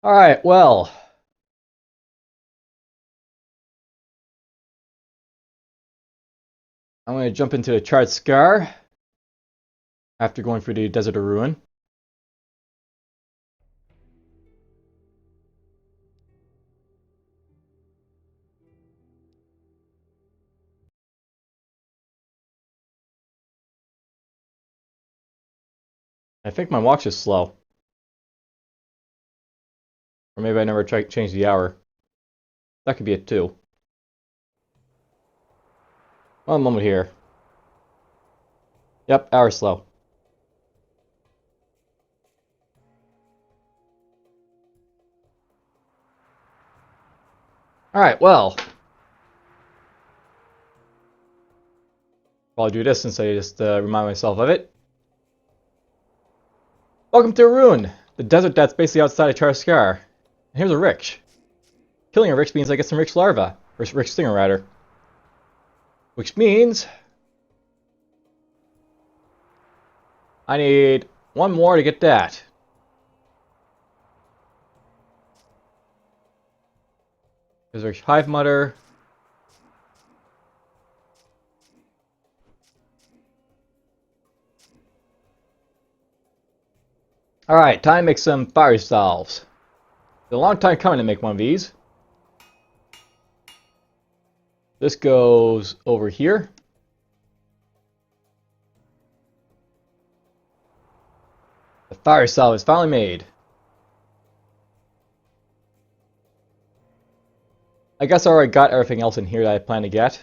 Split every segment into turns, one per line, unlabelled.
Alright, well, I'm going to jump into the Charred Scar after going through the Desert of Ruin. I think my watch is slow. Or maybe I never changed the hour. That could be it too. One moment here. Yep, hour slow. Alright, well. I'll do this since I just remind myself of it. Welcome to Eruan, the desert that's basically outside of Charred Scar. And here's a Rich. Killing a Rich means I get some Rich larva. Or Rich Stinger, rather. Which means I need one more to get that. There's a Hive Mother. Alright, time to make some fire salves. It's a long time coming to make one of these. This goes over here. The fire salve is finally made. I guess I already got everything else in here that I plan to get.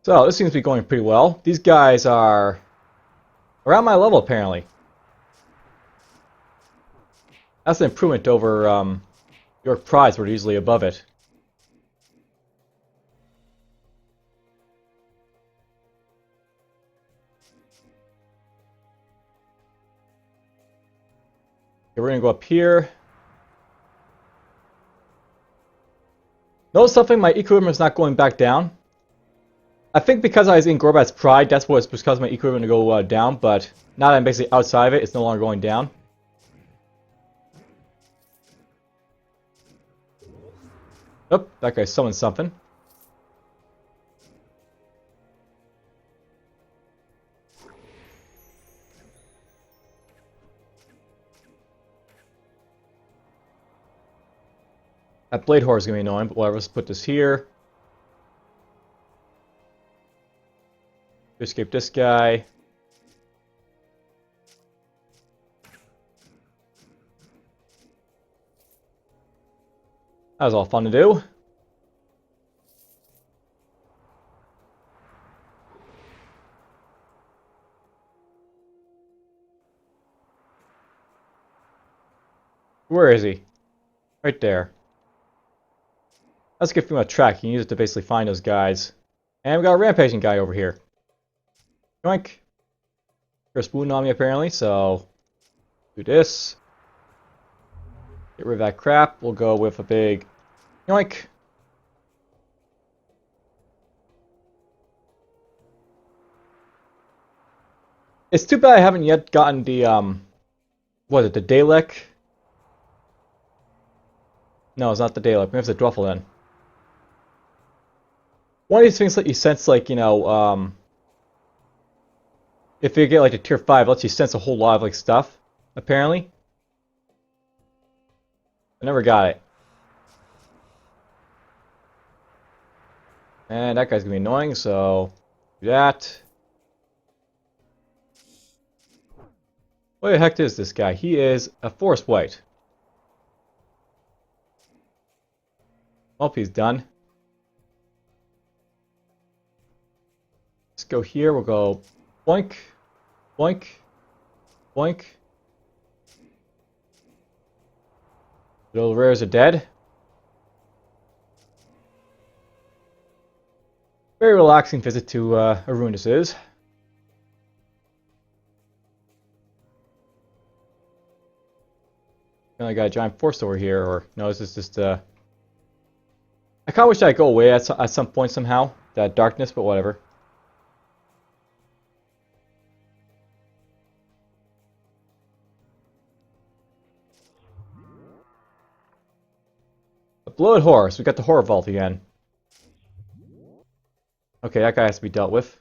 So, this seems to be going pretty well. These guys are around my level, apparently. That's an improvement over York Prize, where they're usually above it. Okay, we're going to go up here. Notice something, my equilibrium is not going back down. I think because I was in Gorbat's Pride, that's what it's causing my equilibrium to go down, but now that I'm basically outside of it, it's no longer going down. Oh, that guy summoned something. That blade horse is going to be annoying, but whatever, let's put this here. Escape this guy. That was all fun to do. Where is he? Right there. Let's get through a track. You can use it to basically find those guys. And we got a rampaging guy over here. Yoink. There's a spoon on me apparently, so do this. Get rid of that crap. We'll go with a big yoink. It's too bad I haven't yet gotten the what is it, the Dalek? No, it's not the Dalek. Maybe it's the Druffle then. One of these things let you sense, like, you know, if you get like a tier 5, it lets you sense a whole lot of like stuff, apparently. I never got it. And that guy's gonna be annoying, so do that. What the heck is this guy? He is a Forest White. Well, he's done. Let's go here. We'll go boink, boink, boink. Little rares are dead. Very relaxing visit to Eruan this is. I got a giant force over here, or no, this is just I kind of wish I'd go away at some point somehow, that darkness, but whatever. A bloated horse. We got the horror vault again. Okay, that guy has to be dealt with.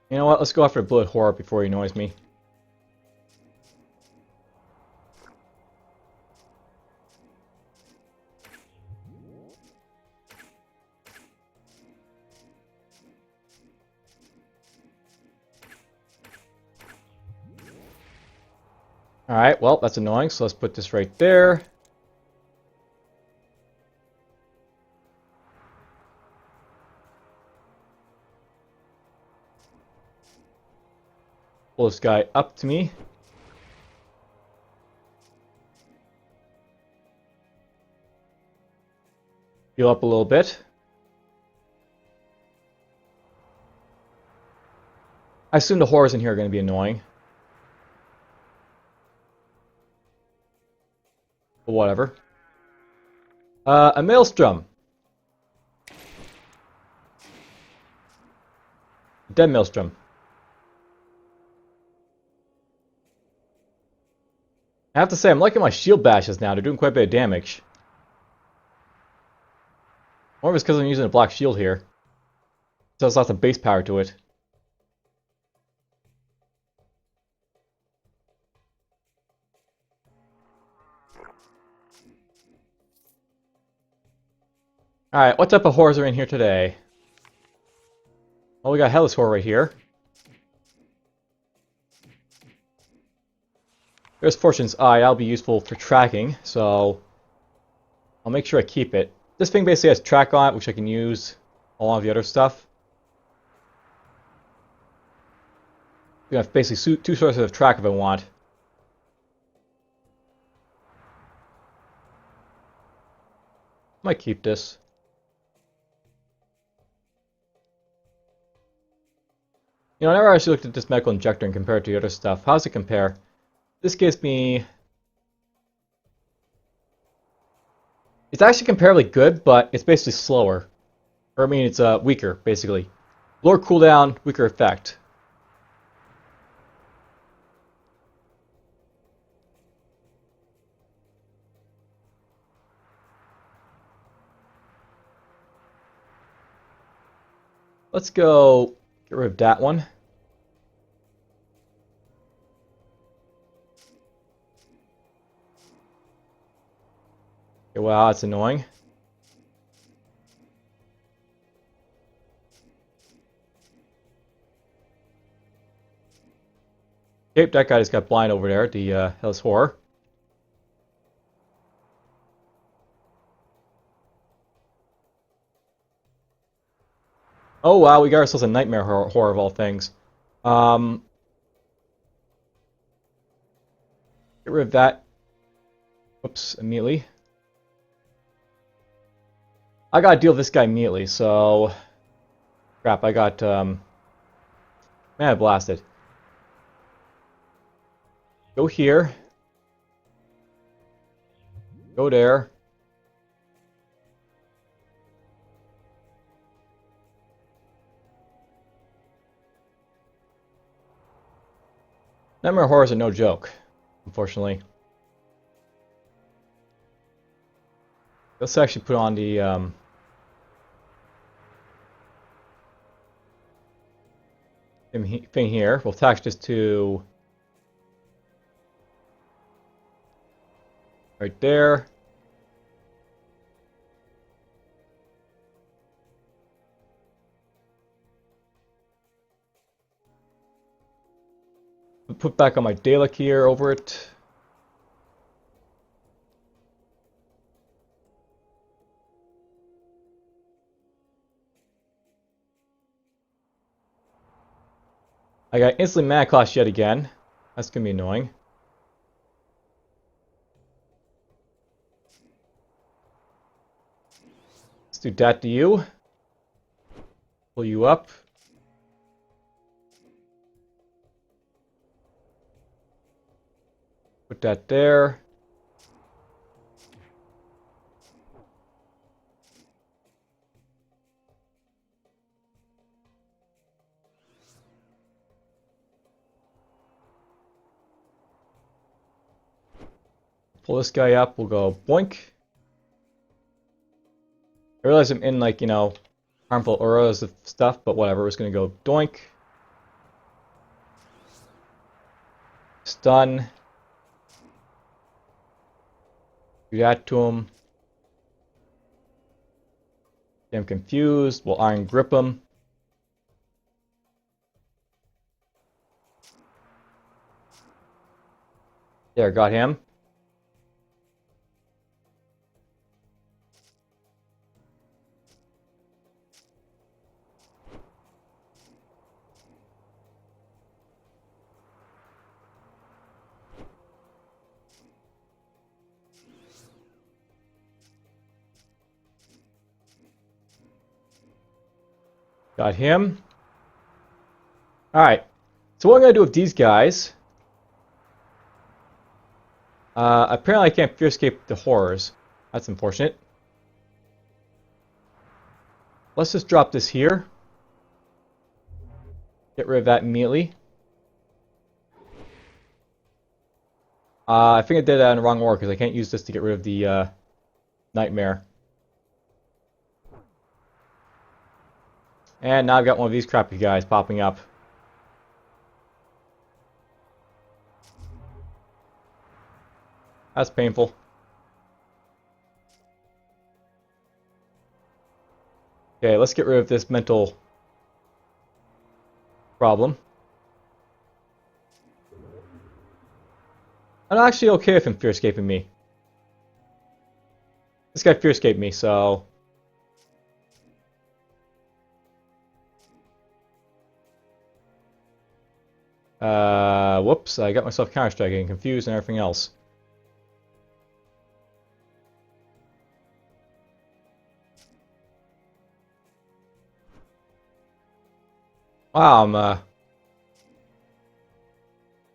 You know what? Let's go after a bloated horror before he annoys me. Alright, well, that's annoying, so let's put this right there. Pull this guy up to me. Heal up a little bit. I assume the horrors in here are going to be annoying. But whatever. A maelstrom. Dead maelstrom. I have to say, I'm liking my shield bashes now. They're doing quite a bit of damage. Or if it's because I'm using a black shield here. So there's lots of base power to it. Alright, what type of horrors are in here today? Well, we got Hellish Horror right here. There's Fortune's Eye. That'll be useful for tracking, so I'll make sure I keep it. This thing basically has track on it, which I can use along with the other stuff. We have basically two sources of track if I want. Might keep this. You know, I never actually looked at this medical injector and compared it to the other stuff. How does it compare? This gives me... It's actually comparably good, but it's basically slower. Or I mean, it's weaker, basically. Lower cooldown, weaker effect. Let's go get rid of that one. Okay, wow, that's annoying. Okay, that guy just got blind over there, the Hellish Horror. Oh wow, we got ourselves a nightmare horror of all things. Get rid of that. Whoops, immediately. I gotta deal with this guy immediately, so... Crap, I got, Man, I blasted. Go here. Go there. Nightmare horrors are no joke, unfortunately. Let's actually put on the thing here. We'll attach this to right there. Put back on my Dalek here over it. I got instantly mana cost yet again. That's gonna be annoying. Let's do that to you. Pull you up. Put that there. Pull this guy up. We'll go boink. I realize I'm in, like, you know, harmful auras of stuff, but whatever. We're just gonna go doink. Stun. Do that to him. Get him confused. We'll iron grip him. There, got him. Got him. Alright. So what I'm going to do with these guys... apparently I can't fear escape the horrors. That's unfortunate. Let's just drop this here. Get rid of that immediately. I think I did that in the wrong order because I can't use this to get rid of the nightmare. And now I've got one of these crappy guys popping up. That's painful. Okay, let's get rid of this mental problem. I'm actually okay with him fear escaping me. This guy fear escaped me, so... whoops, I got myself counter-striking, confused and everything else. Wow, I'm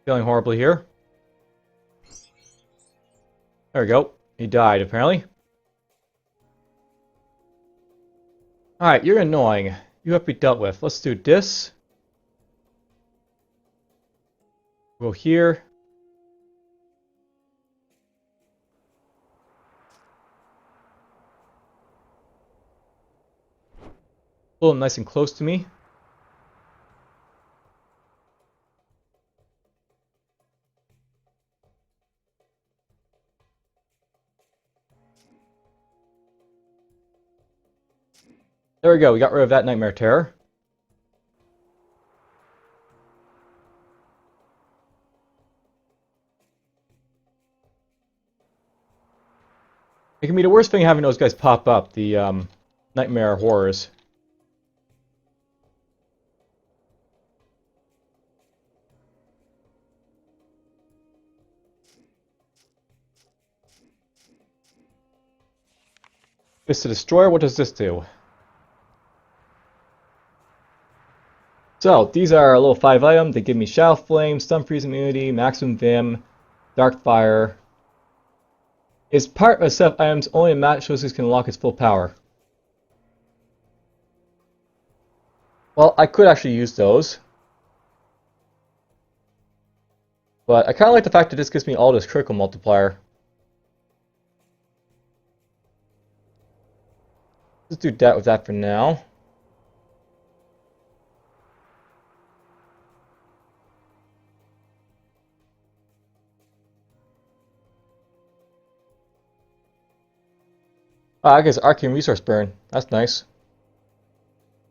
feeling horribly here. There we go. He died, apparently. Alright, you're annoying. You have to be dealt with. Let's do this. Go here. Pull him nice and close to me. There we go, we got rid of that Nightmare Terror. It can be the worst thing having those guys pop up, the Nightmare Horrors. This to destroy, what does this do? So, these are a little 5 item. They give me Shadow Flame, Stun Freeze Immunity, Maximum Vim, Dark Fire. It's part of a set of items only a match shows can unlock its full power. Well, I could actually use those. But I kind of like the fact that this gives me all this critical multiplier. Let's do that with that for now. I guess Arcane Resource Burn. That's nice.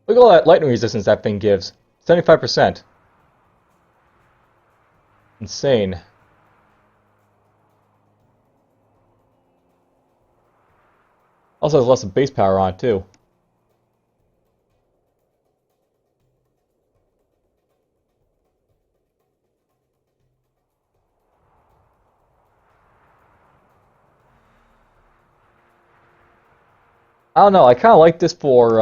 Look at all that lightning resistance that thing gives. 75%. Insane. Also has lots of base power on it, too. I don't know, I kind of like this for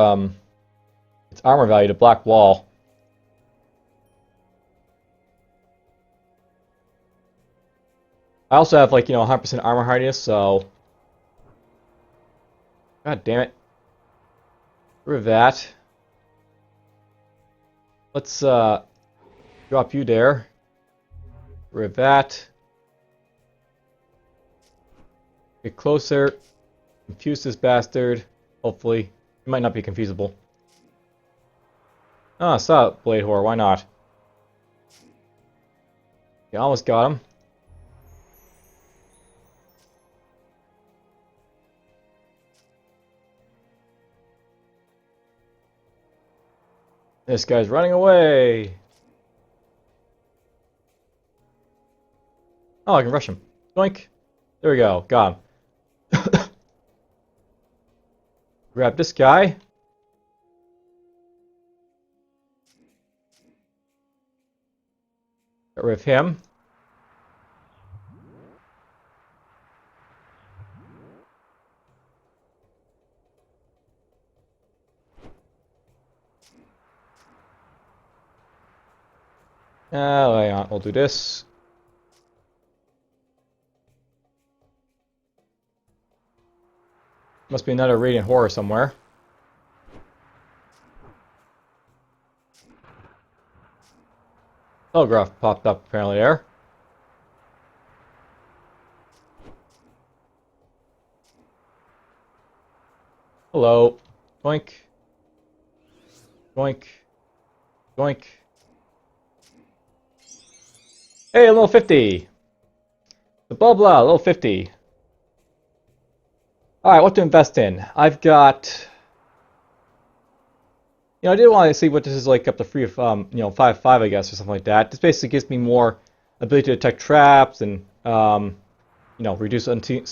its armor value to Black Wall. I also have, like, 100% armor hardiness, so... God damn it. Get rid of that. Let's, drop you there. Get rid of that. Get closer. Confuse this bastard. Hopefully. It might not be confusable. Ah, saw it, Blade Whore. Why not? Yeah, almost got him. This guy's running away. Oh, I can rush him. Doink. There we go. Got him. Grab this guy. Get rid of him. Hang on. We'll do this. Must be another Radiant Horror somewhere. Telegraph popped up apparently there. Hello. Doink. Doink. Doink. Hey, level 50! The blah blah, level 50. Alright, what to invest in? I've got... I did want to see what this is like up to free of, 5-5, I guess, or something like that. This basically gives me more ability to detect traps and, reduce unseen,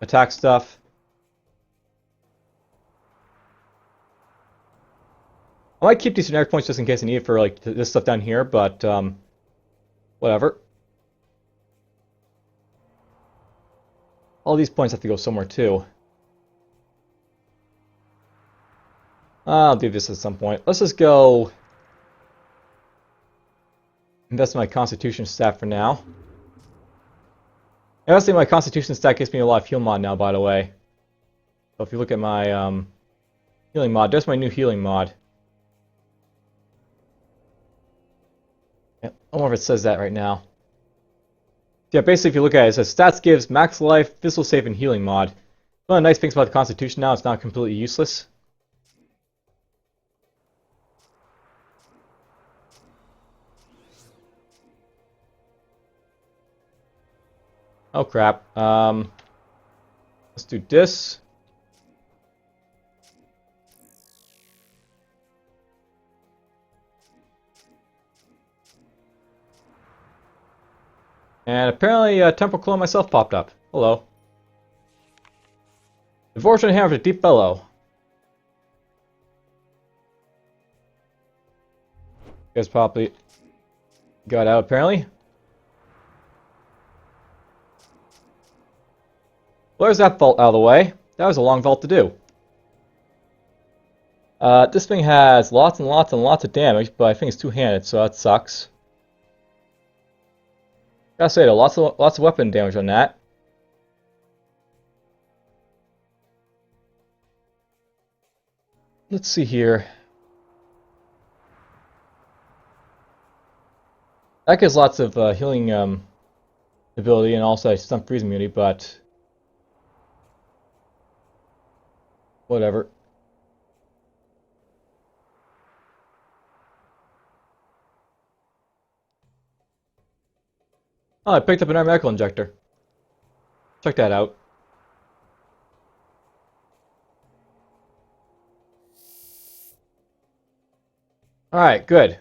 attack stuff. I might keep these generic points just in case I need it for, like, this stuff down here, but, whatever. All these points have to go somewhere, too. I'll do this at some point. Let's just go invest in my Constitution stat for now. Investing in my Constitution stat gives me a lot of heal mod now, by the way. So if you look at my healing mod, there's my new healing mod. I don't know if it says that right now. Yeah, basically if you look at it, it says stats gives max life, physical save, and healing mod. One of the nice things about the Constitution now, it's not completely useless. Oh crap. Let's do this. And apparently Temporal Clone myself popped up. Hello. Unfortunately, have a deep bellow. You guys probably got out apparently. Well, there's that vault out of the way. That was a long vault to do. This thing has lots and lots and lots of damage, but I think it's two-handed, so that sucks. Gotta say though, lots of weapon damage on that. Let's see here. That gives lots of healing ability and also stun freeze immunity, but whatever. Oh, I picked up an medical injector. Check that out. Alright, good.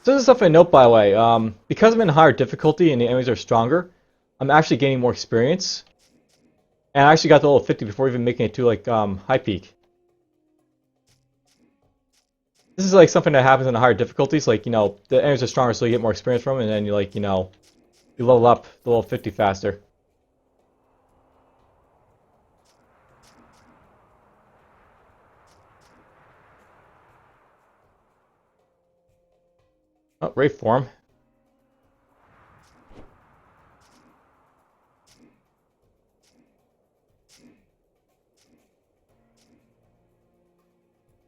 So this is stuff I note, by the way. Because I'm in higher difficulty and the enemies are stronger, I'm actually gaining more experience. And I actually got to level 50 before even making it to, like, high peak. This is, like, something that happens in the higher difficulties. Like, the enemies are stronger, so you get more experience from them, and then you, like, you level up to level 50 faster. Oh, Wraith form.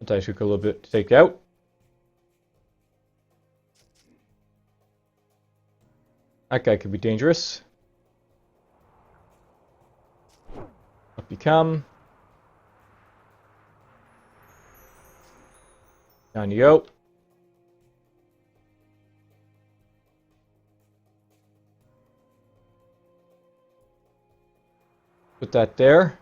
Anti-shook a little bit to take out. That guy could be dangerous. Up you come. Down you go. Put that there.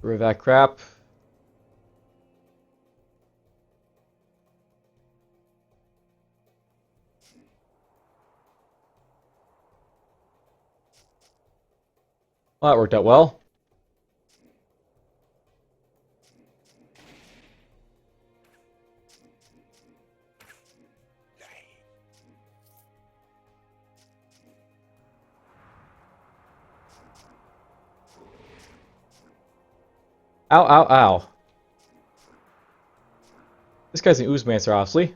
Rid of that crap. Well, that worked out well. Ow, ow, ow. This guy's an Oozemancer, obviously.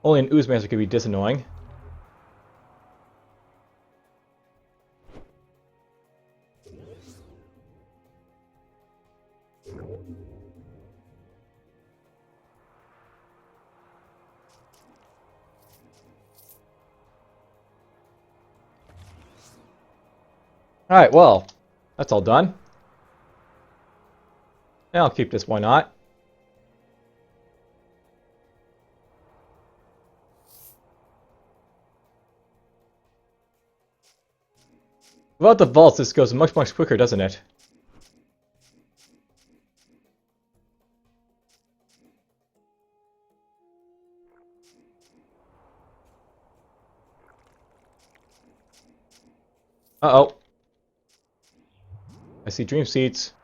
Only an Oozemancer could be disannoying. Alright, well, that's all done. Now I'll keep this, why not? Without the vaults, this goes much, much quicker, doesn't it? Uh-oh. I see dream seeds.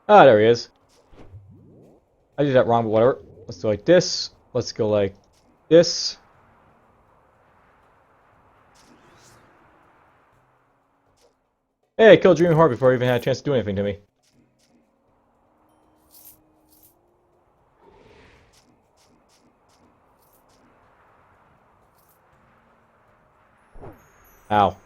Ah, there he is. I did that wrong, but whatever. Let's go like this. Let's go like this. Hey, I killed Dream Heart before he even had a chance to do anything to me. Ow.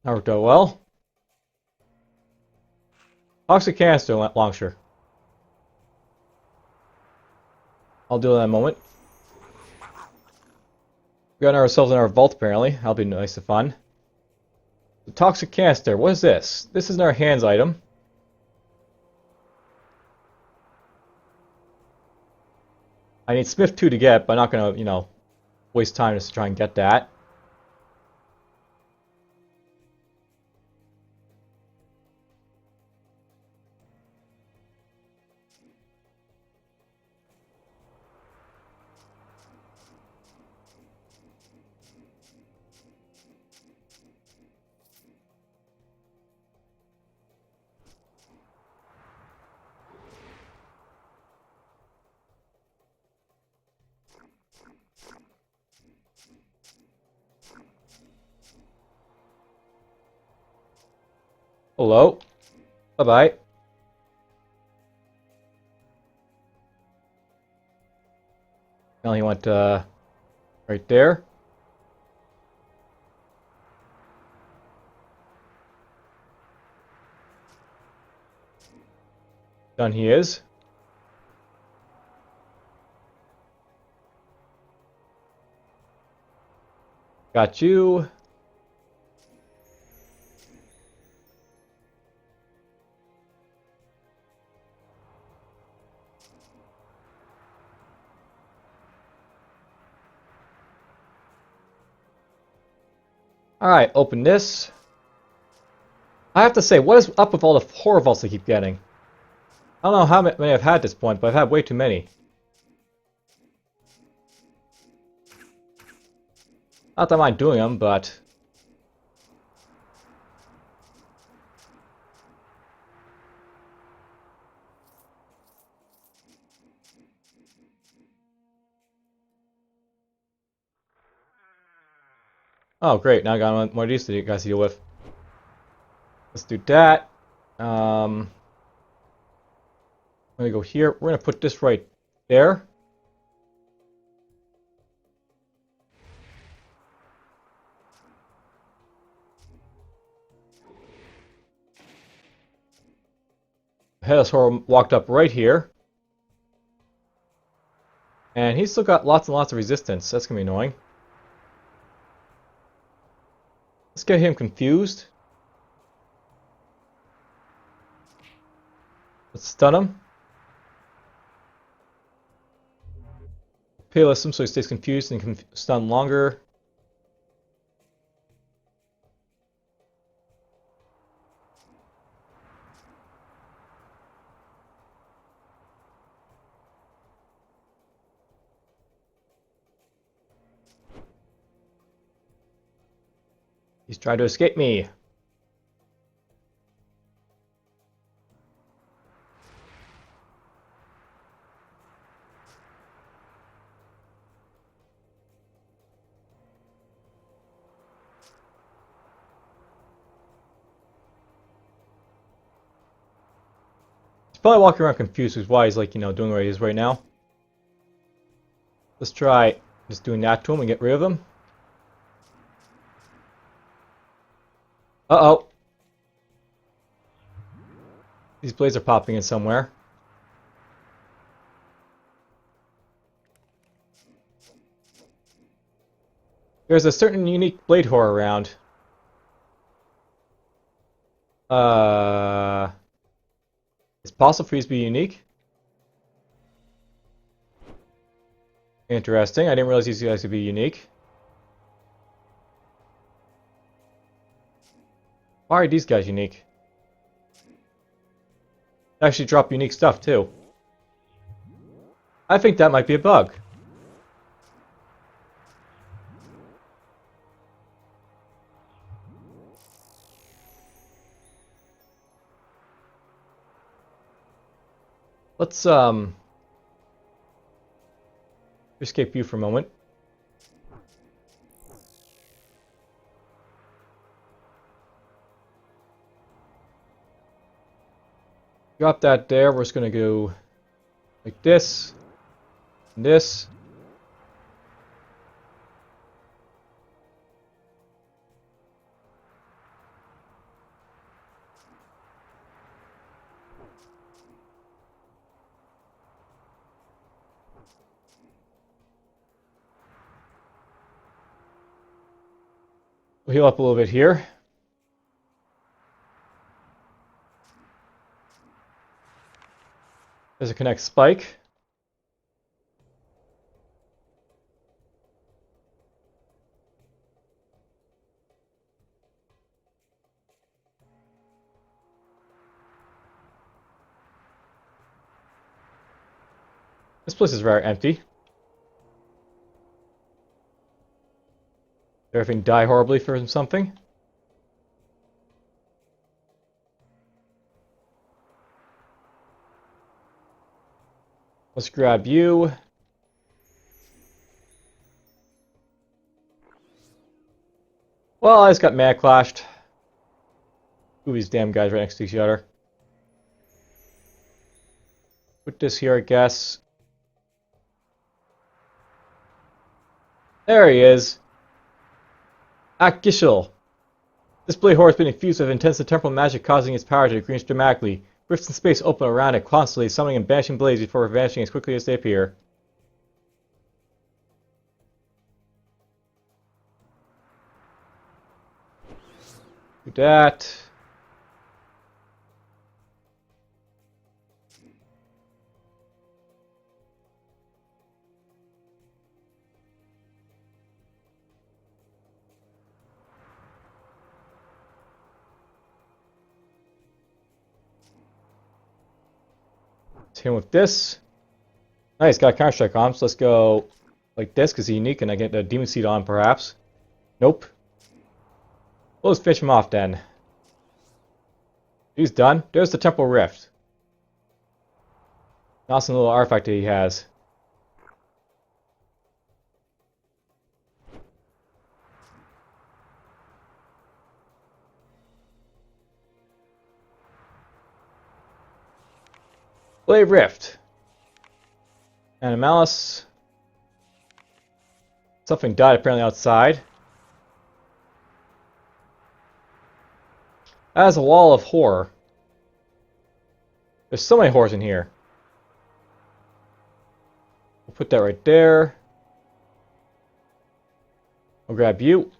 That worked out well. Toxic canister launcher. I'll do that in a moment. We got ourselves in our vault apparently. That'll be nice and fun. The toxic canister. What is this? This is our hands item. I need Smith 2 to get, but I'm not gonna, you know, waste time just to try and get that. Hello. Bye-bye. Now you want right there. Done he is. Got you. Alright, open this. I have to say, what is up with all the horror vaults I keep getting? I don't know how many I've had at this point, but I've had way too many. Not that I mind doing them, but... Oh, great. Now I got more of these to guys to deal with. Let's do that. I'm going to go here. We're going to put this right there. Headless Horror walked up right here. And he's still got lots and lots of resistance. That's going to be annoying. Let's get him confused. Let's stun him. Payless him so he stays confused and can stun longer. He's trying to escape me. He's probably walking around confused, which is why he's like, doing what he is right now. Let's try just doing that to him and get rid of him. Uh-oh. These blades are popping in somewhere. There's a certain unique blade horror around. It's possible for these to be unique. Interesting. I didn't realize these guys could be unique. Why are these guys unique? They actually drop unique stuff too. I think that might be a bug. Let's escape you for a moment. Drop that there. We're just going to go like this, and this. We'll heal up a little bit here. There's a connect spike. This place is very empty. Did everything die horribly for something? Let's grab you. Well, I just got mad clashed. Ooh, these damn guys right next to each other. Put this here, I guess. There he is. Akishal. This blade horror has been infused with intense temporal magic, causing its power to decrease dramatically. Rifts in space open around it, constantly summoning and banishing blades before vanishing as quickly as they appear. Do that. hit him with this. Nice, got a counter strike on him, so let's go like this because he's unique and I get the demon seed on perhaps. Nope. We'll just finish him off then. He's done. There's the Temple Rift. Awesome little artifact that he has. Blade Rift. And a Malice. Something died apparently outside. That is a wall of horror. There's so many horrors in here. We'll put that right there. I'll grab you.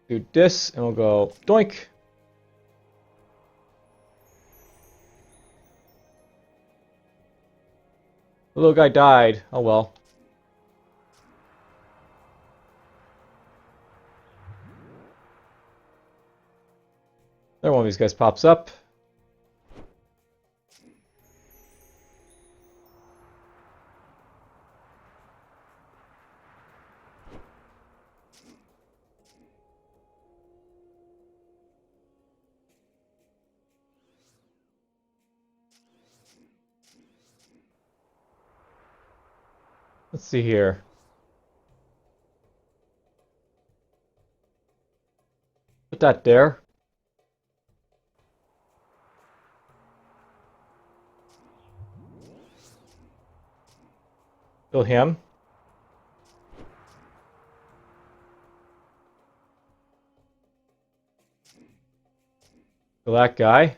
Do this, and we'll go doink. The little guy died. Oh well. Another one of these guys pops up. Let's see here. Put that there. Kill him. Kill that guy.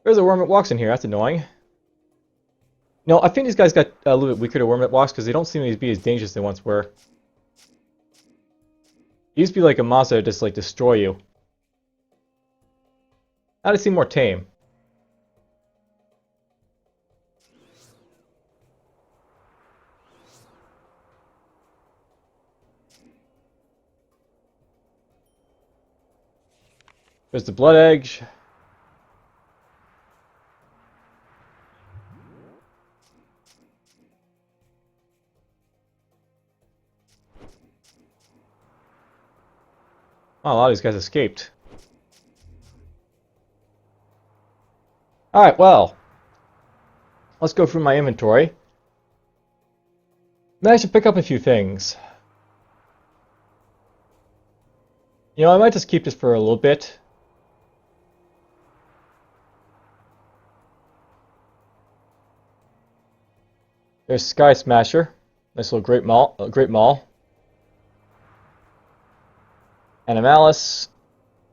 There's a worm that walks in here. That's annoying. No, I think these guys got a little bit weaker to worm that walks because they don't seem to be as dangerous as they once were. He used to be like a monster that just like destroy you. Now they seem more tame. There's the blood edge. Oh, a lot of these guys escaped. Alright, well. Let's go through my inventory. Managed to pick up a few things. You know, I might just keep this for a little bit. There's Sky Smasher. Nice little great maul. And a Malice.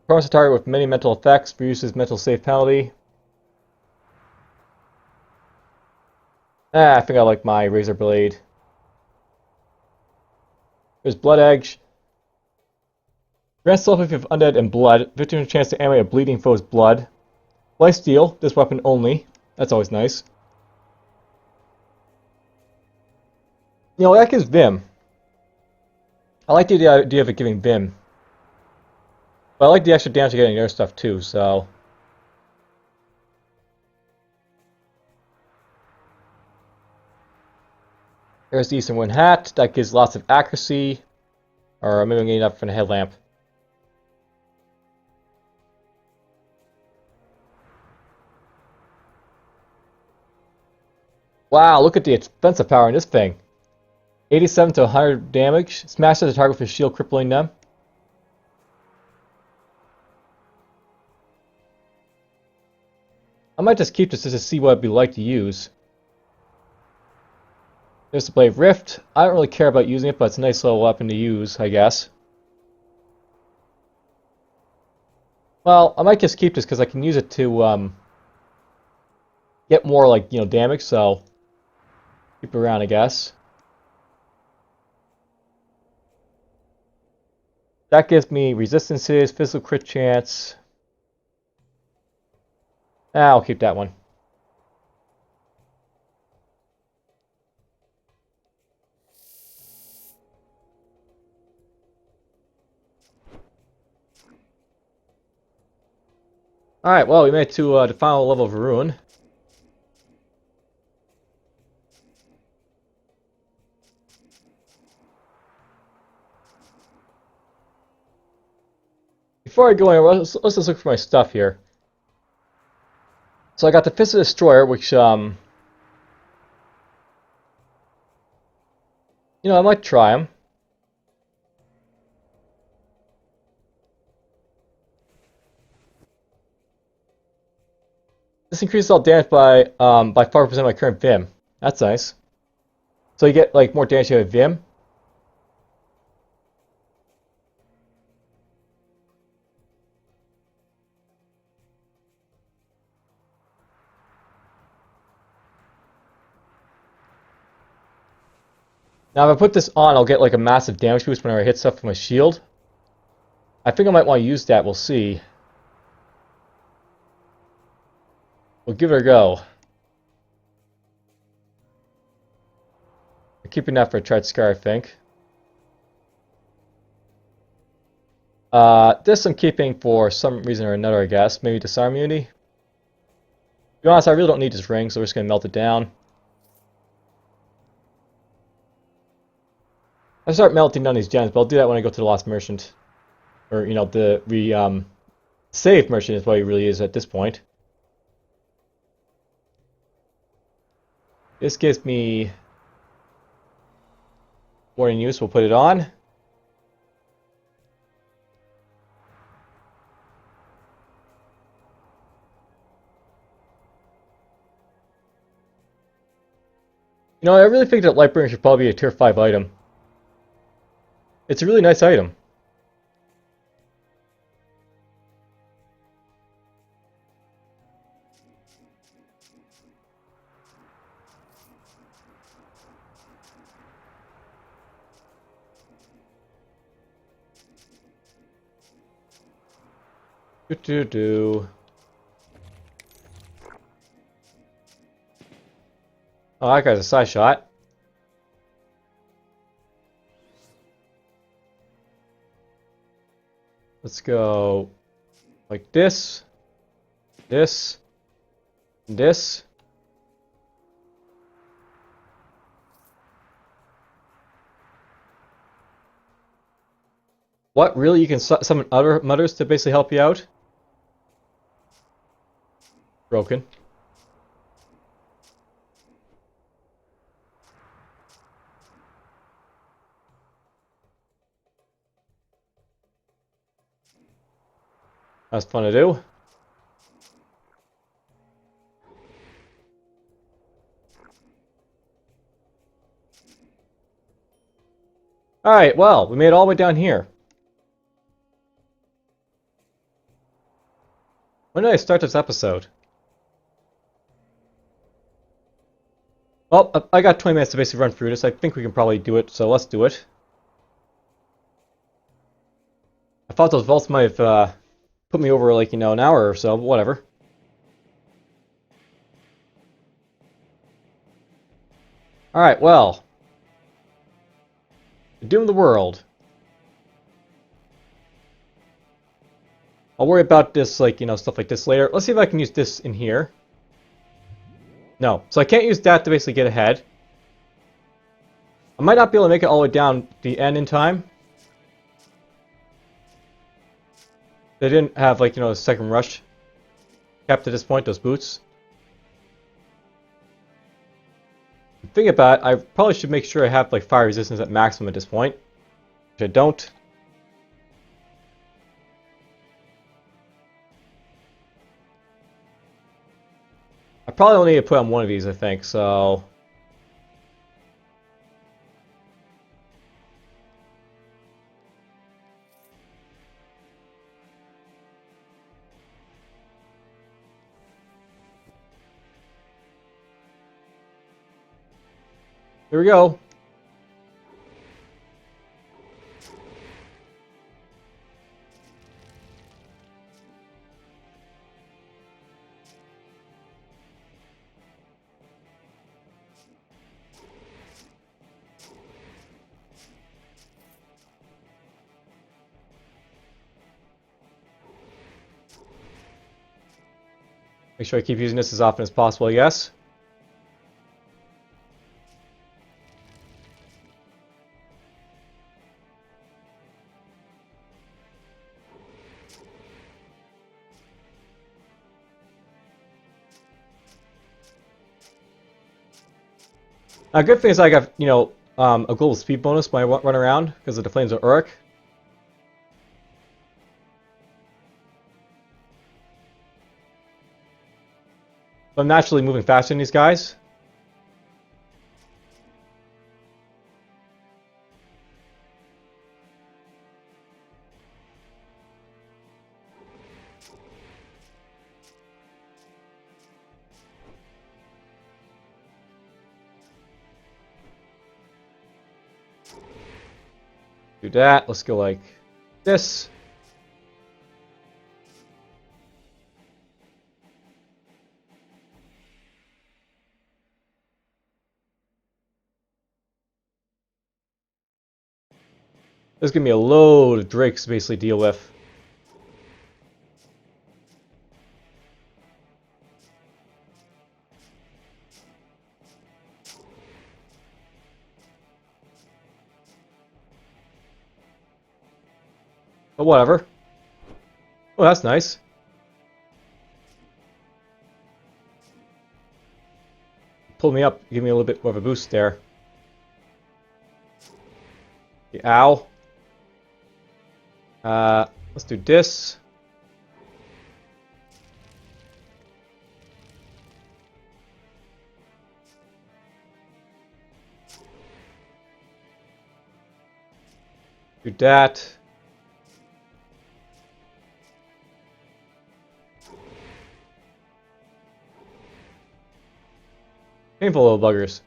Promotes a target with many mental effects. Reduces mental save penalty. I think I like my Razor Blade. There's Blood Edge. Grants telepathy of undead and blood. 15% chance to animate a bleeding foe's blood. Lifesteal. This weapon only. That's always nice. You know, that gives Vim. I like the idea of it giving Vim. But I like the extra damage to getting other stuff too, so. There's the Eastern Wind Hat. That gives lots of accuracy. Or maybe I'm getting up from the headlamp. Wow, look at the offensive power in this thing. 87 to 100 damage. Smashes the target with his shield, crippling them. I might just keep this just to see what it'd be like to use. There's the Blade Rift. I don't really care about using it, but it's a nice little weapon to use, I guess. Well, I might just keep this because I can use it to get more, like, you know, damage, so keep it around, I guess. That gives me resistances, physical crit chance. I'll keep that one. Alright, well, we made it to the final level of Eruan. Before I go anywhere, let's just look for my stuff here. So I got the Fist of the Destroyer, which, you know, I might try him. This increases all damage by 5% of my current Vim. That's nice. So you get, like, more damage with Vim. Now, if I put this on, I'll get, like, a massive damage boost whenever I hit stuff with my shield. I think I might want to use that. We'll see. We'll give it a go. I'm keeping that for a Charred Scar, I think. This I'm keeping for some reason or another, I guess. Maybe disarm immunity. To be honest, I really don't need this ring, so we're just going to melt it down. I start melting down these gems, but I'll do that when I go to the Lost Merchant. Or, you know, the saved merchant is what he really is at this point. This gives me warning use. We'll put it on. You know, I really think that Lightbringer should probably be a tier 5 item. It's a really nice item. Do. Oh, that guy's a side shot. Let's go like this, this, and this. What, really? You can summon other mutters to basically help you out? Broken. That's fun to do. Alright, well, we made it all the way down here. When did I start this episode? Well, I got 20 minutes to basically run through this. I think we can probably do it, so let's do it. I thought those vaults might have put me over, like, you know, an hour or so, but whatever. Alright, well. The Doom of the World. I'll worry about this, like, you know, stuff like this later. Let's see if I can use this in here. No. So I can't use that to basically get ahead. I might not be able to make it all the way down the end in time. They didn't have, like, you know, a second rush kept at this point, those boots. Think about it, I probably should make sure I have, like, fire resistance at maximum at this point. Which I don't. I probably only need to put on one of these, I think, so... Here we go. Make sure I keep using this as often as possible, yes. A good thing is I got, you know, a global speed bonus when I run around because of the Flames of Uruk. So I'm naturally moving faster than these guys. Do that. Let's go like this. There's gonna be a load of drakes to basically deal with. But whatever. Oh, that's nice. Pull me up, give me a little bit more of a boost there. The owl. Let's do this. Do that. Painful little buggers.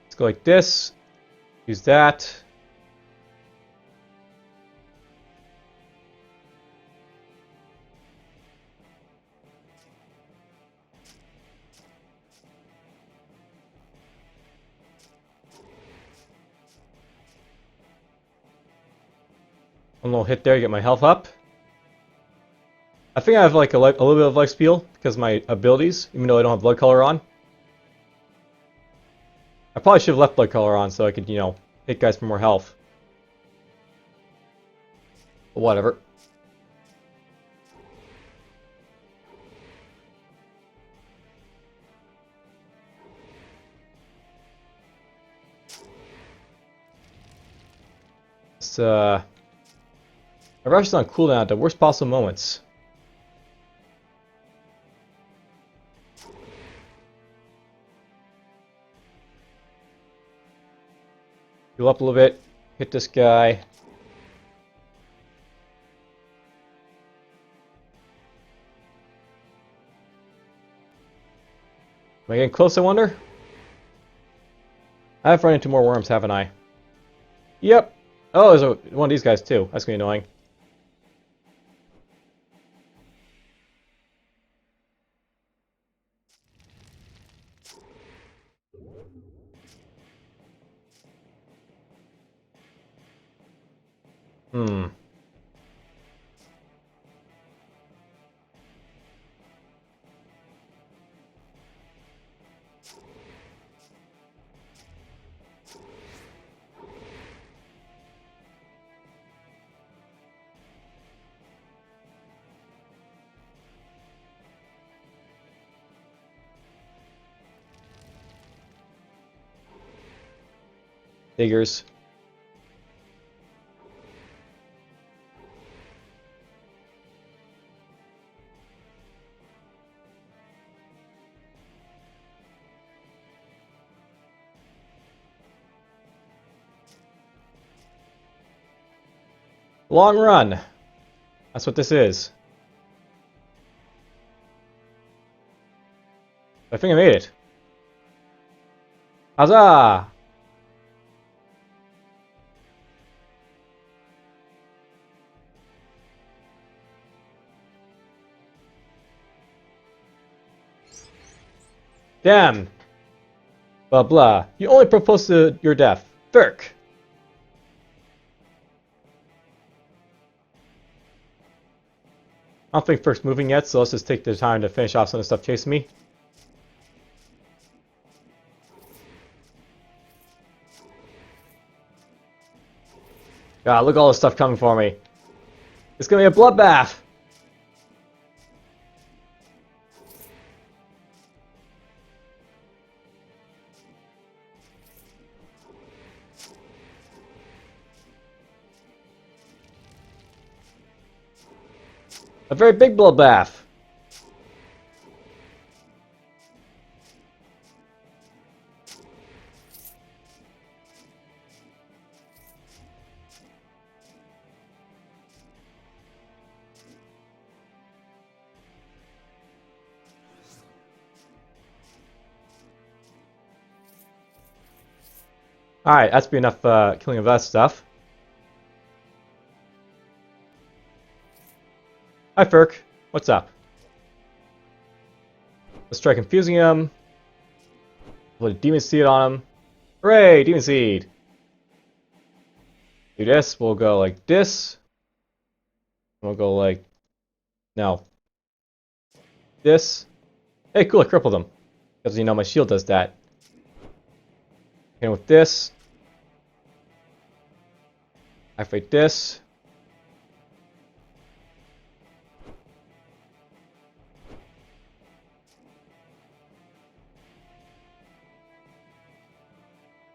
Let's go like this. Use that. One little hit there, get my health up. I think I have like a little bit of life steal because of my abilities, even though I don't have blood color on. I probably should have left blood color on so I could, you know, hit guys for more health. But whatever. My rush is on cooldown at the worst possible moments. Heal up a little bit. Hit this guy. Am I getting close, I wonder? I've run into more worms, haven't I? Yep. Oh, there's one of these guys too. That's gonna be annoying. Hmm. Diggers. Long run. That's what this is. I think I made it. Huzzah! Damn! Blah blah. You only proposed to your death. Thurk! I don't think Thurk's moving yet, so let's just take the time to finish off some of the stuff chasing me. God, look at all this stuff coming for me. It's gonna be a bloodbath! A very big bloodbath! Alright, that's be enough killing of that stuff. Hi Ferk, what's up? Let's try confusing him. Put a Demon Seed on him. Hooray, Demon Seed! Do this, we'll go like this. We'll go like... no. This. Hey, cool, I crippled him. Because, you know, my shield does that. And with this. Activate this.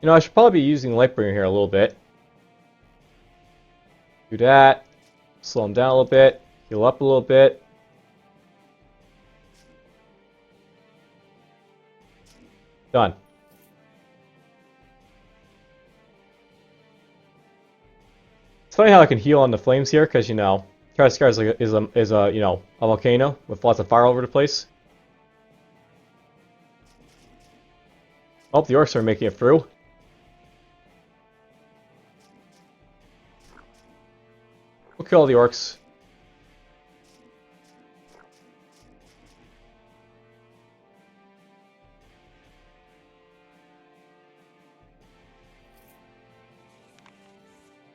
You know, I should probably be using Lightbringer here a little bit. Do that. Slow him down a little bit. Heal up a little bit. Done. It's funny how I can heal on the flames here, because, you know, Charred Scar is a you know, a volcano with lots of fire all over the place. Oh, the orcs are making it through. We'll kill all the orcs.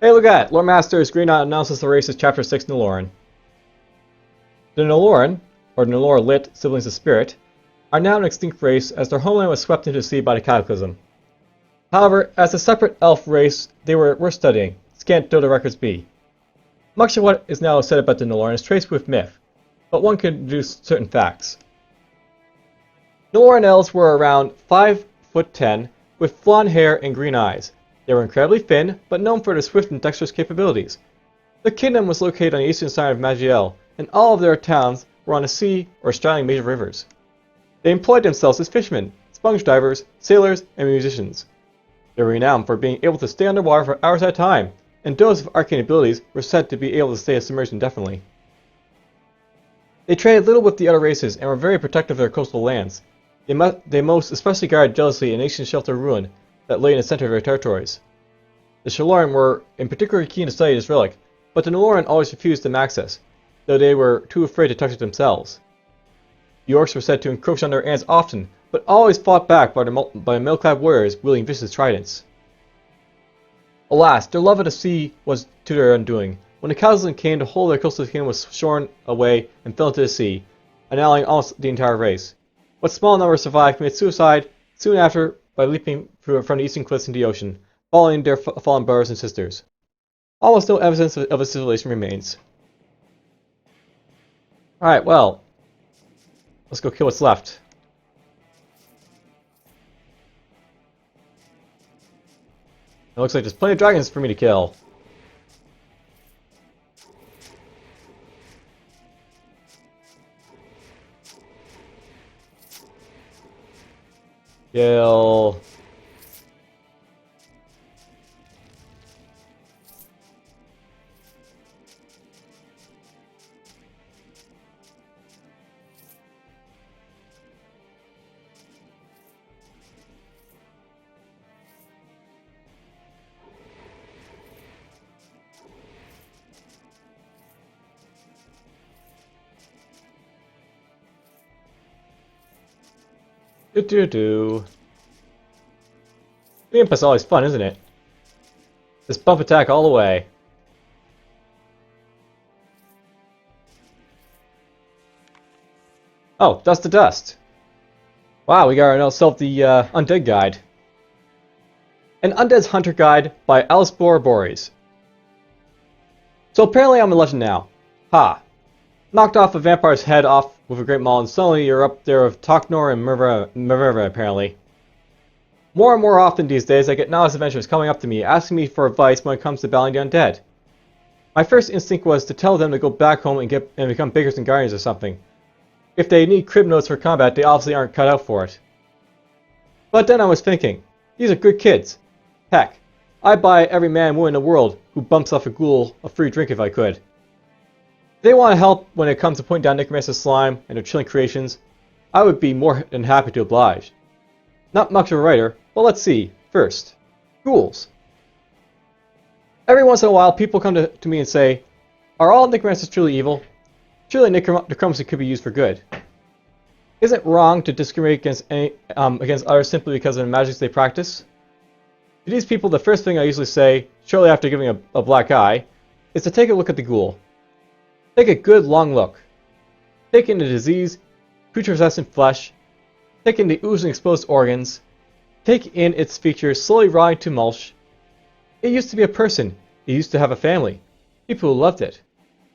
Hey, look at that! Lore Master's Green Knot announces the race is Chapter 6 Niloran. The Niloran, or Nilor Lit, siblings of Spirit, are now an extinct race as their homeland was swept into the sea by the Cataclysm. However, as a separate elf race, they were worth studying, scant though the records be. Much of what is now said about the Niloran is traced with myth, but one can deduce certain facts. Niloran elves were around 5'10", with blonde hair and green eyes. They were incredibly thin, but known for their swift and dexterous capabilities. The kingdom was located on the eastern side of Maj'Eyal, and all of their towns were on the sea or straddling major rivers. They employed themselves as fishermen, sponge divers, sailors, and musicians. They were renowned for being able to stay underwater for hours at a time, and those with arcane abilities were said to be able to stay submerged indefinitely. They traded little with the other races and were very protective of their coastal lands. They most especially guarded jealously an ancient shelter ruin that lay in the center of their territories. The Shaloran were in particular keen to study this relic, but the Niloran always refused them access, though they were too afraid to touch it themselves. The orcs were said to encroach on their lands often, but always fought back by mail-clad warriors wielding vicious tridents. Alas, their love of the sea was to their undoing. When the Cataclysm came, the whole of their coastal kingdom was shorn away and fell into the sea, annihilating almost the entire race. What small number survived committed suicide soon after by leaping from the eastern cliffs into the ocean, following their fallen brothers and sisters. Almost no evidence of a civilization remains. Alright, well, let's go kill what's left. It looks like there's plenty of dragons for me to kill. Kill. Do. The Imp's always fun, isn't it? Just bump attack all the way. Oh, dust to dust. Wow, we got ourselves the Undead Guide. An Undead's Hunter Guide by Alice Boris. So apparently I'm a legend now. Ha! Knocked off a vampire's head off with a great maul and suddenly you're up there with Toknor and Minerva apparently. More and more often these days I get novice adventurers coming up to me asking me for advice when it comes to battling the undead. My first instinct was to tell them to go back home and become Bakers and Guardians or something. If they need crib notes for combat, they obviously aren't cut out for it. But then I was thinking, these are good kids. Heck, I'd buy every man and woman in the world who bumps off a ghoul a free drink if I could. If they want to help when it comes to putting down Necromancer slime and their chilling creations, I would be more than happy to oblige. Not much of a writer, but let's see. First, ghouls. Every once in a while, people come to me and say, are all Necromancers truly evil? Surely necromancy could be used for good. Isn't it wrong to discriminate against others simply because of the magics they practice? To these people, the first thing I usually say, shortly after giving a black eye, is to take a look at the ghoul. Take a good long look. Take in the disease, putrescent flesh, take in the oozing exposed organs, take in its features slowly rotting to mulch. It used to be a person. It used to have a family. People who loved it.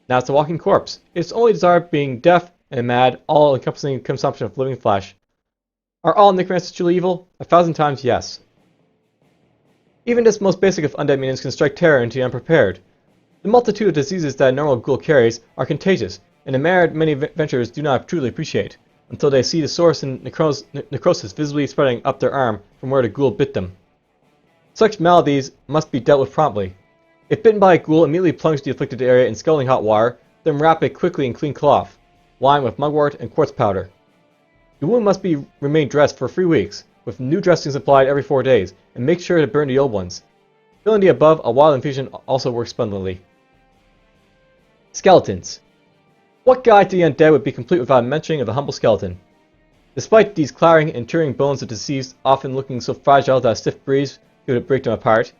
Now it's a walking corpse. Its only desire being deaf and mad, all-encompassing consumption of living flesh. Are all necromancers truly evil? 1,000 times yes. Even this most basic of undead minions can strike terror into the unprepared. The multitude of diseases that a normal ghoul carries are contagious, in a manner many adventurers do not truly appreciate, until they see the source in necrosis visibly spreading up their arm from where the ghoul bit them. Such maladies must be dealt with promptly. If bitten by a ghoul, immediately plunge the afflicted area in scalding hot water, then wrap it quickly in clean cloth, lined with mugwort and quartz powder. The wound must remain dressed for 3 weeks, with new dressings applied every 4 days, and make sure to burn the old ones. Filling the above, a wild infusion also works splendidly. Skeletons. What guide to the undead would be complete without mentioning of the humble skeleton? Despite these clattering and tearing bones of deceased often looking so fragile that a stiff breeze could break them apart,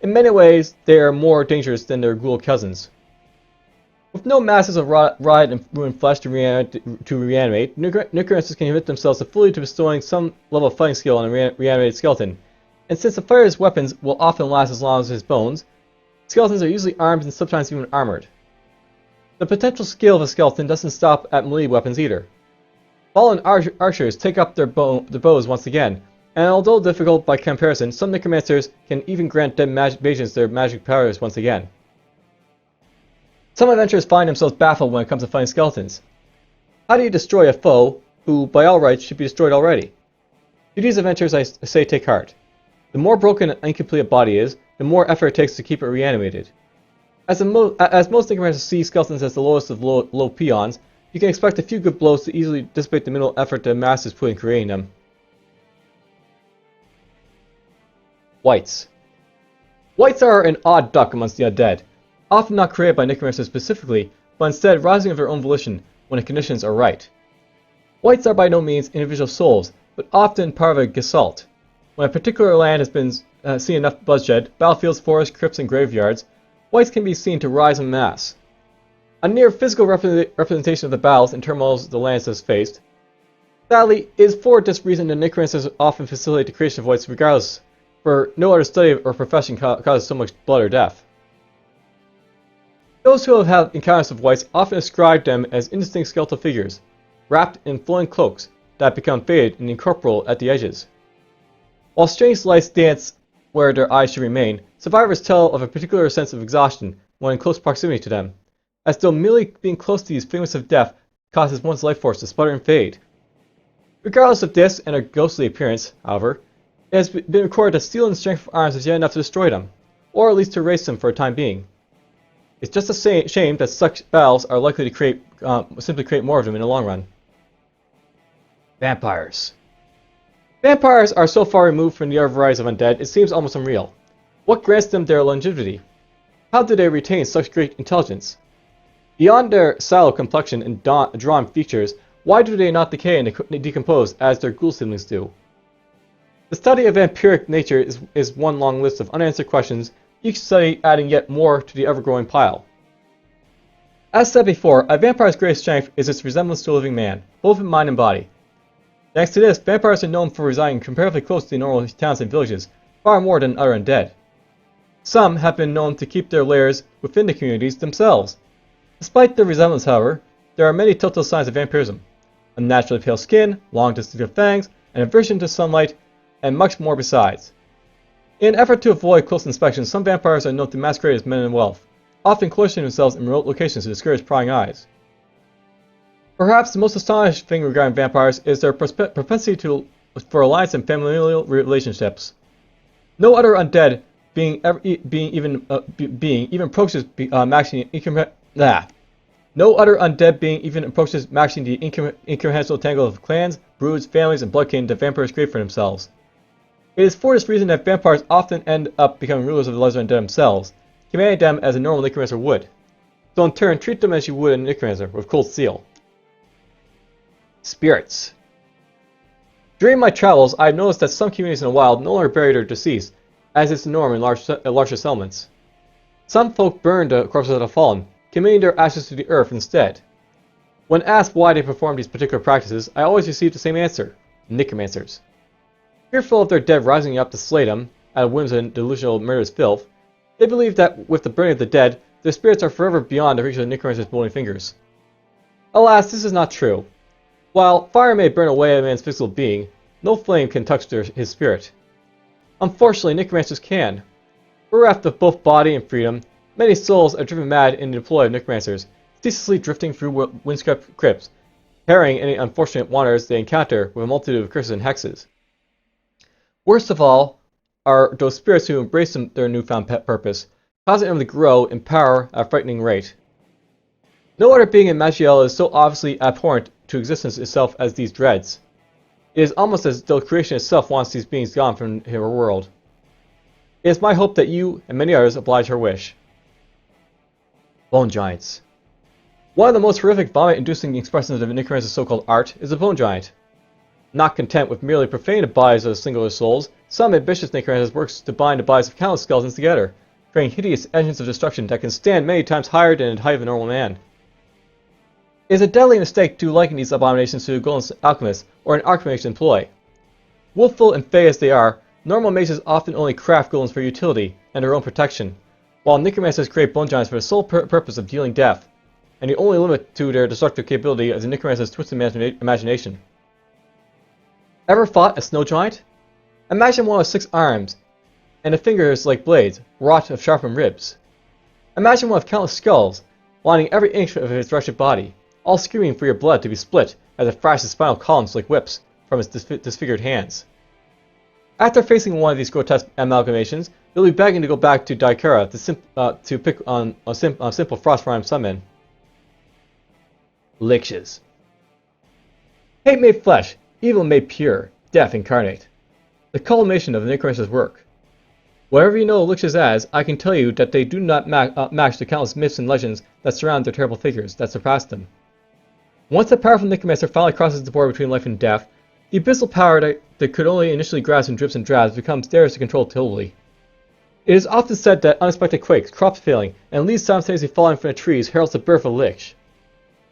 in many ways they are more dangerous than their ghoul cousins. With no masses of rotted and ruined flesh to reanimate, necromancers can commit themselves to bestowing some level of fighting skill on a reanimated skeleton, and since the fighter's weapons will often last as long as his bones, skeletons are usually armed and sometimes even armored. The potential skill of a skeleton doesn't stop at melee weapons either. Fallen archers take up their bows once again, and although difficult by comparison, some necromancers can even grant dead mages their magic powers once again. Some adventurers find themselves baffled when it comes to fighting skeletons. How do you destroy a foe who, by all rights, should be destroyed already? To these adventurers I say take heart. The more broken and incomplete a body is, the more effort it takes to keep it reanimated. As most necromancers see skeletons as the lowest of low peons, you can expect a few good blows to easily dissipate the minimal effort the masters put in creating them. Wights. Wights are an odd duck amongst the undead, often not created by necromancers specifically, but instead rising of their own volition when the conditions are right. Wights are by no means individual souls, but often part of a gestalt. When a particular land has been seen enough bloodshed, battlefields, forests, crypts, and graveyards, wights can be seen to rise en masse. A near physical representation of the battles and turmoils the land has faced. Sadly, it is for this reason that necromancers often facilitate the creation of wights regardless, for no other study or profession causes so much blood or death. Those who have had encounters with wights often describe them as indistinct skeletal figures, wrapped in flowing cloaks that become faded and incorporeal at the edges. While strange lights dance where their eyes should remain, survivors tell of a particular sense of exhaustion when in close proximity to them, as though merely being close to these figments of death causes one's life force to sputter and fade. Regardless of this and their ghostly appearance, however, it has been recorded that steel and strength of arms is yet enough to destroy them, or at least to erase them for a time being. It's just a shame that such battles are likely to simply create more of them in the long run. Vampires. Vampires are so far removed from the other varieties of undead, it seems almost unreal. What grants them their longevity? How do they retain such great intelligence? Beyond their sallow complexion and drawn features, why do they not decay and decompose as their ghoul siblings do? The study of vampiric nature is one long list of unanswered questions, each study adding yet more to the ever-growing pile. As said before, a vampire's greatest strength is its resemblance to a living man, both in mind and body. Thanks to this, vampires are known for residing comparatively close to the normal towns and villages, far more than other undead. Some have been known to keep their lairs within the communities themselves. Despite their resemblance, however, there are many telltale signs of vampirism: unnaturally pale skin, long distinctive fangs, an aversion to sunlight, and much more besides. In an effort to avoid close inspection, some vampires are known to masquerade as men in wealth, often cloistering themselves in remote locations to discourage prying eyes. Perhaps the most astonishing thing regarding vampires is their propensity for alliance and familial relationships. No other undead being even approaches matching the incomprehensible tangle of clans, broods, families, and blood kin that vampires create for themselves. It is for this reason that vampires often end up becoming rulers of the lesser undead themselves, commanding them as a normal necromancer would. So in turn, treat them as you would a necromancer, with cold steel. Spirits. During my travels, I have noticed that some communities in the wild no longer bury their deceased, as is the norm in larger settlements. Some folk burn the corpses that have fallen, committing their ashes to the earth instead. When asked why they perform these particular practices, I always receive the same answer: necromancers. Fearful of their dead rising up to slay them, out of whims and delusional murderous filth, they believe that with the burning of the dead, their spirits are forever beyond the reach of the necromancer's bony fingers. Alas, this is not true. While fire may burn away a man's physical being, no flame can touch his spirit. Unfortunately, necromancers can. Bereft of both body and freedom, many souls are driven mad in the deploy of necromancers, ceaselessly drifting through windswept crypts, harrying any unfortunate wanderers they encounter with a multitude of curses and hexes. Worst of all are those spirits who embrace their newfound purpose, causing them to grow in power at a frightening rate. No other being in Maj'Eyal is so obviously abhorrent to existence itself as these dreads. It is almost as though creation itself wants these beings gone from her world. It is my hope that you and many others oblige her wish. Bone Giants. One of the most horrific vomit-inducing expressions of the necromancer's so-called art is a bone giant. Not content with merely profaning the bodies of singular souls, some ambitious necromancer works to bind the bodies of countless skeletons together, creating hideous engines of destruction that can stand many times higher than the height of a normal man. It is a deadly mistake to liken these abominations to a golem alchemist or an archmage employ. Willful and fey as they are, normal mages often only craft golems for utility and their own protection, while necromancers create bone giants for the sole purpose of dealing death, and the only limit to their destructive capability is the necromancer's twisted imagination. Ever fought a snow giant? Imagine one with 6 arms, and the fingers like blades, wrought of sharpened ribs. Imagine one with countless skulls, lining every inch of its wretched body, all screaming for your blood to be split as it thrashes spinal columns like whips from its disfigured hands. After facing one of these grotesque amalgamations, you'll be begging to go back to Daikara to pick on simple frost rhyme summon. Liches. Hate made flesh, evil made pure, death incarnate. The culmination of the necromancer's work. Whatever you know of liches as, I can tell you that they do not match the countless myths and legends that surround their terrible figures that surpass them. Once the powerful necromancer finally crosses the border between life and death, the abyssal power that could only initially grasp in drips and drabs becomes theirs to control totally. It is often said that unexpected quakes, crops failing, and leaves simultaneously falling from the trees heralds the birth of a lich.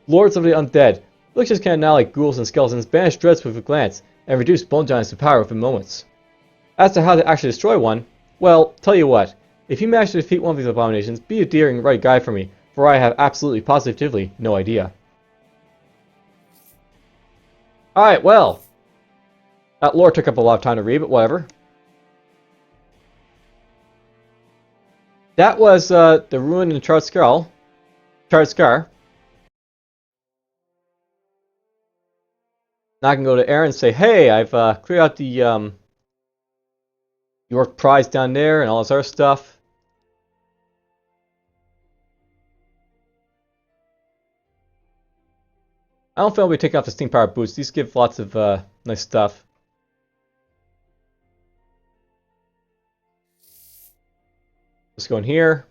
Lords of the undead, liches can annihilate ghouls and skeletons, banish dreads with a glance, and reduce bone giants to power within moments. As to how to actually destroy one, well, tell you what, if you manage to defeat one of these abominations, be a dear and right guy for me, for I have absolutely positively no idea. Alright, well, that lore took up a lot of time to read, but whatever. That was the Eruan and Charred Scar. Now I can go to Aaron and say, hey, I've cleared out the York prize down there and all this other stuff. I don't think I'll be taking off the steam powered boots. These give lots of nice stuff. Let's go in here.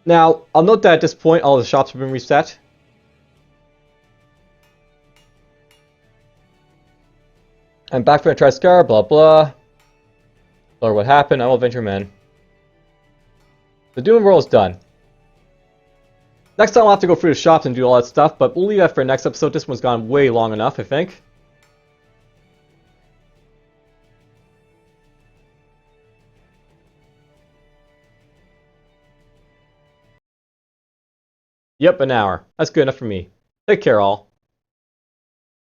Now, I'll note that at this point, all the shops have been reset. I'm back from a Charred Scar, blah blah. Or what happened, I'm Adventure Man. The Doom World is done. Next time I'll have to go through the shops and do all that stuff, but we'll leave that for next episode. This one's gone way long enough, I think. Yep, an hour. That's good enough for me. Take care, all.